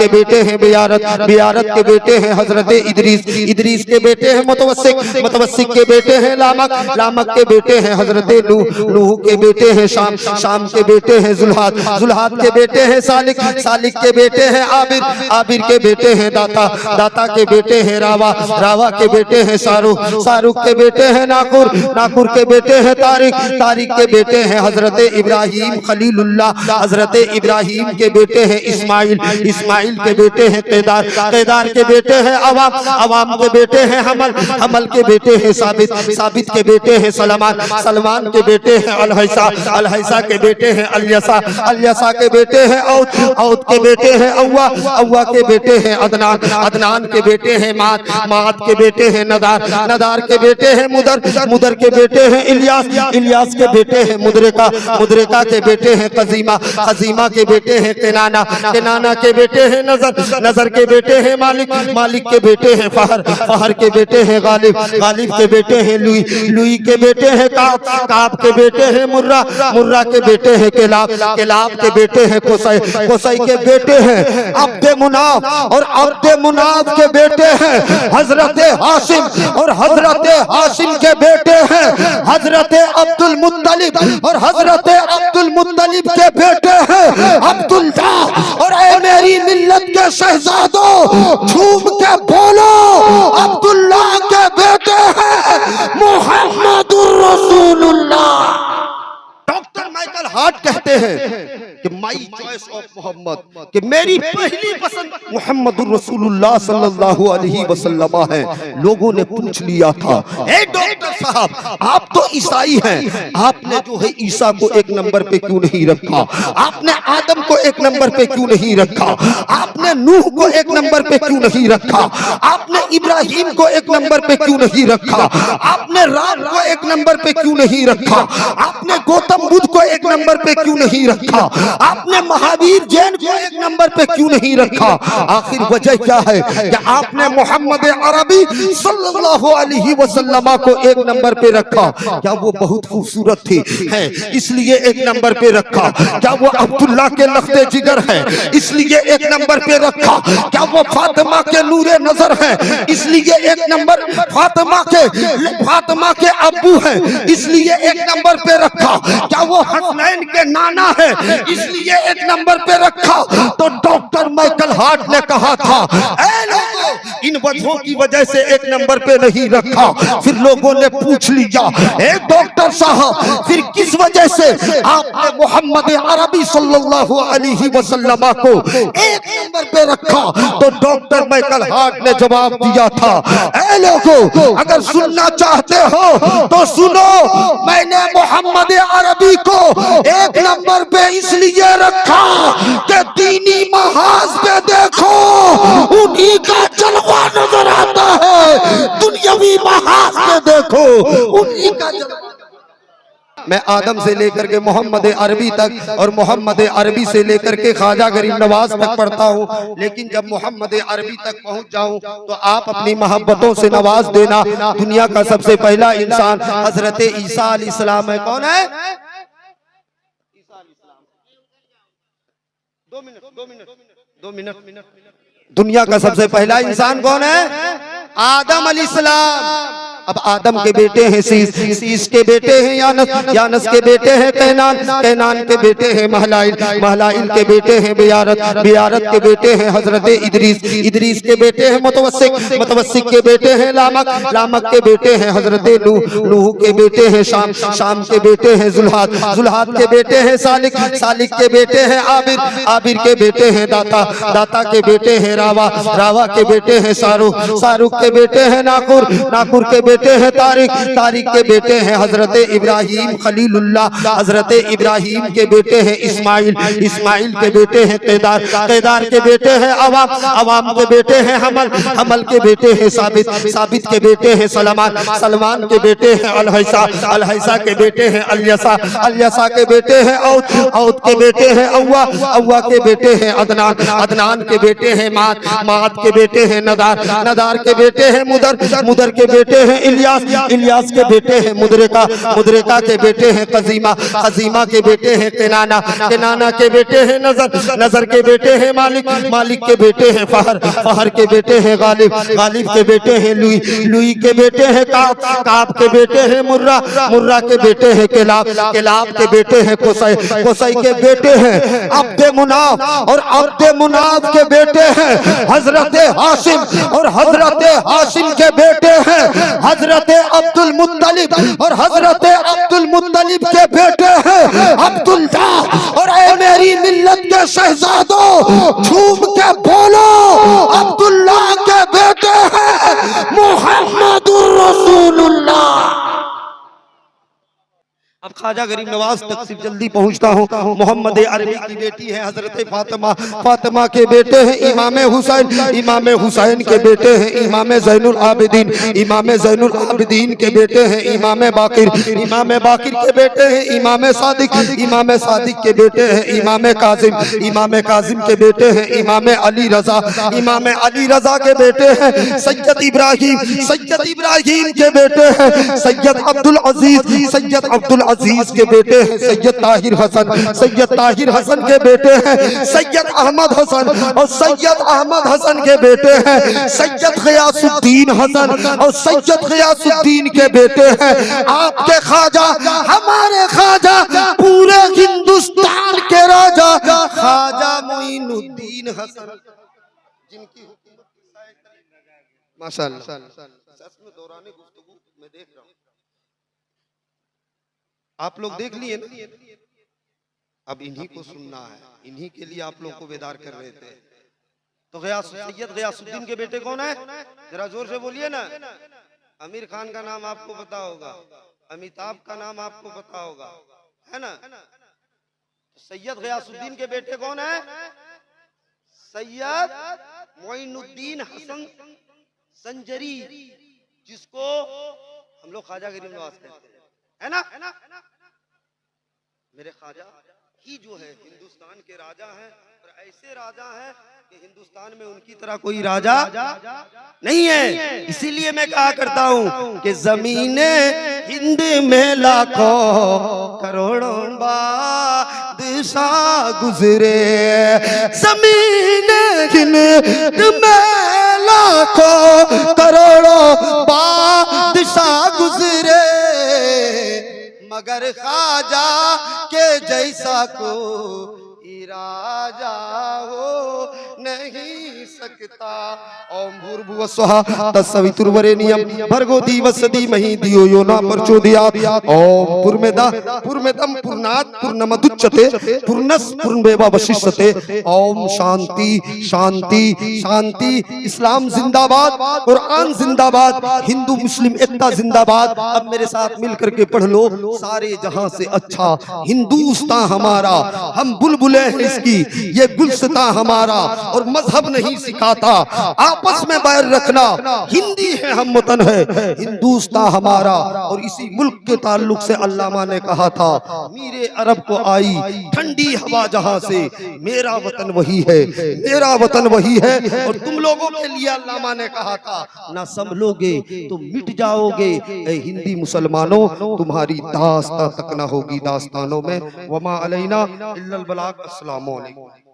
बेटे हैं बियारत, बियारत के बेटे हैं हजरत इदरीस, इदरीस के बेटे हैं मुतवस्सिक, मुतवस्सिक के बेटे हैं लामक, लामक के बेटे हैं हजरत नूह, नूह के बेटे हैं शाम, शाम के बेटे हैं जुल्हाद, जुल्हाद के बेटे हैं सालिक, सालिक के बेटे हैं आबिर, आबिर के बेटे हैं दाता, दाता के बेटे हैं रावा, रावा के बेटे हैं शाहरुख, शाहरुख के बेटे हैं नाकुर, नाकुर के बेटे हैं तारिक, तारिक के बेटे हैं हजरत इब्राहिम खलीलुल्लाह, हजरत इब्राहिम के बेटे हैं इस्माइल, इस्माइल के बेटे हैं केदार, केदार के बेटे हैं अवाम, अवाम के बेटे हैं हमल, हमल के बेटे हैं साबित, साबित के बेटे हैं सलमान, सलमान के बेटे हैं अलहैसा, अलहैसा के बेटे हैं अलियसा, अलियसा के बेटे हैं औद, औद के बेटे हैं अव्वा, अव्वा के बेटे हैं अदनान, अदनान के बेटे हैं माद, माद के बेटे हैं नदार, नदार के बेटे हैं मुदर, मुदर के बेटे हैं इलियास, इलियास के बेटे हैं मुदरिका, मुदरिका के बेटे हैं कजीमा, कजीमा के बेटे हैं केनाना, केनाना के बेटे हैं नजर, नजर के बेटे हैं मालिक, मालिक के बेटे हैं फहर, फहर के बेटे हैं गालिब, गालिब के बेटे हैं लुई, लुई के बेटे हैं काब, काब के बेटे हैं मुर्रा, मुर्रा के बेटे हैं केलाब, केलाब के बेटे हैं कोसई, कोसई के बेटे हैं अब्दे मुनाफ, और अब्दे मुनाफ के बेटे हैं हजरत हाशिम, और हजरत हाशिम के बेटे हैं हजरत अब्दुल मुत्तलिब, और हजरत अब्दुल मुत्तलिब के बेटे हैं अब्दुल्ला। और ऐ मेरी मिल्लत के शहजादों झूम के बोलो, अब्दुल्ला के बेटे हैं मुहम्मदुर रसूलुल्लाह। डॉक्टर माइकल हार्ट कहते हैं कि माई चॉइस ऑफ मोहम्मद, कि मेरी पहली पसंद मुहम्मदुर रसूलुल्लाह सल्लल्लाहु अलैहि वसल्लम है। लोगों ने पूछ लिया था, ए डॉक्टर साहब आप तो ईसाई हैं, आपने जो है ईसा को एक नंबर पे क्यों नहीं रखा, आपने आदम को एक नंबर पे क्यों नहीं रखा, आपने नूह को एक नंबर पे क्यों नहीं रखा, आपने इब्राहिम को एक नंबर पे क्यों नहीं रखा, आपने राम को एक नंबर पे क्यों नहीं रखा, आपने गौतम बुद्ध को एक नंबर पे क्यों नहीं रखा, आपने महावीर जैन को एक नंबर पे क्यों नहीं रखा। आखिर वजह क्या है कि आपने मोहम्मद अरबी सल्लल्लाहु अलैहि वसल्लम को एक नंबर पे रखा। क्या वो बहुत खूबसूरत थी है इसलिए एक नंबर पे रखा, क्या वो अब्दुल्ला के लख्ते जिगर है इसलिए एक नंबर पे रखा, क्या वो फातिमा के नूरे नजर है इसलिए एक नंबर, फातिमा के अब्बू है इसलिए एक नंबर पे रखा, क्या वो हसनैन के नाना है इसलिए एक नंबर पे रखा। तो डॉक्टर माइकल हार्ट ने कहा था, ऐ लोगों इन वजहों की वजह से एक नंबर पे नहीं रखा। फिर लोगों ने पूछ लिया, ए डॉक्टर साहब फिर किस वजह से आपने मोहम्मद अरबी सल्लल्लाहु अलैहि वसल्लम को एक नंबर पे रखा। तो डॉक्टर माइकल हार्ट ने जवाब दिया था, ऐ लोगों अगर सुनना चाहते हो तो सुनो, मैंने मोहम्मद अरबी को एक नंबर पे इसलिए रखा कि दीनी महाज पे देखो उन्हीं का जलवा नजर आता है, दुनियावी महाज पे देखो उन्हीं का जलवा। मैं आदम से लेकर के मोहम्मद अरबी तक और मोहम्मद अरबी से लेकर के ख्वाजा गरीब नवाज तक पढ़ता हूँ, लेकिन जब मोहम्मद अरबी तक पहुँच जाऊँ तो आप अपनी मोहब्बतों से नवाज देना। दुनिया का सबसे पहला इंसान हजरत ईसा अलैहिस्सलाम है। कौन है? दो मिनट। दुनिया का सबसे पहला इंसान कौन है? आदम अलैहिस्सलाम। अब आदम के बेटे हैं सीस, सीस के बेटे हैं यानस, यानस के बेटे हैं कैनान, कैनान के बेटे हैं महलाइल, महलाइल के बेटे हैं बियारत, बियारत के बेटे हैं हजरत इदरीस, इदरीस के बेटे हैं मुतवस्सिक, मुतवस्सिक के बेटे हैं लामक, लामक के बेटे हैं हजरत नूह, नूह के बेटे हैं शाम, शाम के बेटे हैं जुल्हाद, जुल्हाद के बेटे हैं सालिक, सालिक के बेटे हैं आबिर, आबिर के बेटे हैं दाता, दाता के बेटे हैं रावा, रावा के बेटे हैं शाहरुख, शाहरुख के बेटे हैं नाकुर, नाकुर के बेटे हैं तारिक, तारिक के बेटे हैं हजरत इब्राहिम खलीलुल्लाह, हजरत इब्राहिम के बेटे हैं इस्माइल, इस्माइल के बेटे हैं केदार, केदार के बेटे हैं अवाम, अवाम के बेटे हैं हमल, हमल के बेटे हैं साबित, साबित के बेटे हैं सलमान, सलमान के बेटे हैं अलहैसा, अलहैसा के बेटे हैं अलियसा, अलियसा के बेटे हैं औद, औद के बेटे हैं अव्वा, अव्वा के बेटे हैं अदनान, अदनान के बेटे हैं माद, माद के बेटे हैं नदार, नदार के बेटे हैं मुदर, मुदर के बेटे हैं इलियास, इलियास के बेटे हैं मुद्रिका, मुद्रिका के बेटे हैं कजीमा, कजीमा के बेटे हैं केनाना, केनाना के बेटे हैं नजर, नजर के बेटे हैं मालिक, मालिक के बेटे हैं फहर, फहर के बेटे हैं गालिब, गालिब के बेटे हैं लुई, लुई के बेटे हैं काब, काब के बेटे हैं मुर्रा, मुर्रा के बेटे हैं केलाब, केलाब के बेटे हैं कोसै, कोसै के बेटे हैं अब्दे मुनाफ, और अब्दे मुनाफ के बेटे हैं हजरत हाशिम, और हजरत हाशिम के बेटे हैं हजरत अब्दुल मुत्तलिब, और हजरत अब्दुल मुत्तलिब के बेटे हैं अब्दुल्ला। और ऐ मेरी मिल्लत के शहजादों झूम के बोलो, अब्दुल्ला के बेटे हैं मुहम्मदुर रसूलुल्लाह। अब ख्वाजा गरीब नवाज तक सिर्फ जल्दी पहुंचता हूँ। मोहम्मद अरबी की बेटी है हजरत फातिमा, फातिमा के बेटे हैं इमाम हुसैन, इमाम हुसैन के बेटे हैं इमाम ज़ैनुल आबिदीन, इमाम ज़ैनुल आबिदीन के बेटे हैं इमाम बाकिर, इमाम बाकिर के बेटे हैं इमाम सादिक, इमाम सादिक के बेटे हैं इमाम काजिम, इमाम काजिम के बेटे हैं इमाम अली रजा, इमाम अली रजा के बेटे हैं सैयद इब्राहिम, सैयद इब्राहिम के बेटे हैं सैयद अब्दुल अजीज, सैयद अब्दुल अजीज के बेटे हैं सैयद ताहिर हसन, सैयद ताहिर हसन के बेटे हैं सैयद अहमद हसन, और सैयद अहमद हसन के बेटे हैं सैयद गयासुद्दीन हसन, और सैयद गयासुद्दीन के बेटे हैं आपके ख्वाजा, हमारे ख्वाजा, पूरे हिंदुस्तान के राजा ख्वाजा मोइनुद्दीन हसन, जिनकी माशाअल्लाह सच में दौराने गुफ्तगू मैं देख रहा हूँ, आप लोग देख लिए ना, अब इन्हीं को सुनना है, इन्हीं के लिए आप लोग को बेदार कर रहे थे। तो सैयद गयासुद्दीन के बेटे कौन है, जरा जोर से बोलिए ना। आमिर खान का नाम आपको पता होगा, अमिताभ का नाम आपको पता होगा, है ना। तो सैयद गयासुद्दीन के बेटे कौन है, सैयद मोइनुद्दीन हसन संजरी, जिसको हम लोग ख्वाजा गरीब नवाज कहते हैं, है ना। मेरे ख्वाजा ही जो है हिंदुस्तान के राजा हैं, और ऐसे राजा हैं कि हिंदुस्तान में उनकी तरह कोई राजा नहीं है। इसीलिए मैं कहा करता हूँ कि जमीने हिंद में लाखों करोड़ों बादशाह गुजरे, जमीने हिंद में लाखों करोड़ों बादशाह गुजरे, मगर ख्वाजा के जैसा को राजा हो नहीं सकता। ओम भूर्भुवः स्वः तत्सवितुर्वरेण्यं भर्गो देवस्य धीमहि धियो यो न प्रचोदयात्। ओम पूर्णमेदं पूर्णात् पूर्णमुदच्यते पूर्णस्य पूर्णमेवावशिष्यते। ओम शांति शांति शांति। इस्लाम जिंदाबाद, कुरान जिंदाबाद, हिंदू मुस्लिम एकता जिंदाबाद। अब मेरे साथ मिलकर के पढ़ लो, सारे जहां से अच्छा हिंदुस्तान हमारा, हम बुलबुलें हैं इसकी, ये गुलसिता हमारा, और मजहब नहीं सिखाता आपस में बैर रखना। हिंदी है, हम वतन है, हिंदुस्तान हमारा। और इसी मुल्क के ताल्लुक से अल्लामा ने कहा था, मीरे अरब को आई ठंडी हवा जहां से, मेरा वतन वही है, मेरा वतन वही है। और तुम लोगों के लिए अल्लामा ने कहा था, ना संभलोगे तो मिट जाओगे ऐ हिंदी मुसलमानों, तुम्हारी दास्तां तक ना होगी दास्तानों में। वमा अलैना इल्लल बलाग। अस्सलामु अलैकुम।